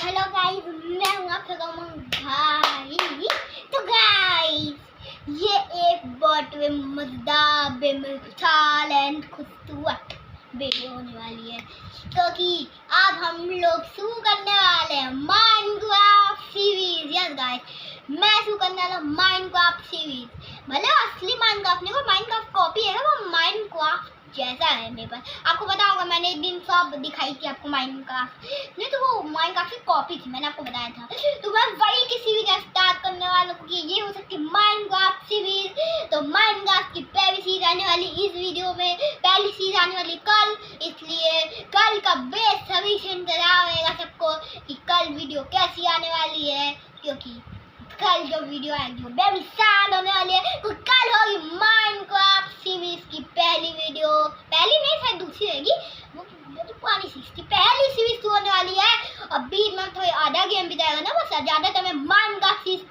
Hello guys, मैं हूँ आपका भाई। तो गाइस, ये एक बहुत मजेदार बेमिसाल एंड खूबसूरत वीडियो होने वाली है, क्योंकि आज हम लोग शुरू करने वाले हैं माइनक्राफ्ट सीरीज। यस गाइस, मैं शुरू करने वाला माइनक्राफ्ट सीरीज। भले असली माइनक्राफ्ट नहीं, वो माइनक्राफ्ट कॉपी है, वो माइनक्राफ्ट जैसा है मेरे पास। आपको पता होगा, मैंने एक दिन सब दिखाई थी आपको माइनक्राफ्ट, नहीं तो वो माइनक्राफ्ट की कॉपी थी, मैंने आपको बताया था। तो मैं वही की सीरीज स्टार्ट करने वाला हूँ कि ये हो सकती है माइनक्राफ्ट सीरीज। तो माइनक्राफ्ट की पहली सीरीज आने वाली इस वीडियो में, पहली सीरीज आने वाली कल, इसलिए कल का बेसब्री से इंतजार रहेगा सबको कि कल वीडियो कैसी आने वाली है, क्योंकि कल जो वीडियो आएगी वो बेमिसाल होने वाली है। तो कल होगी माइनक्राफ्ट सीरीज की पहली वीडियो, पहली नहीं शायद दूसरी रहेगी, वो तो पुरानी सीरीज थी, पहली सीरीज होने वाली है। और बीच में थोड़ी आधा गेम बिताएगा ना, बस ज़्यादा तो मैं माइनक्राफ्ट सीरीज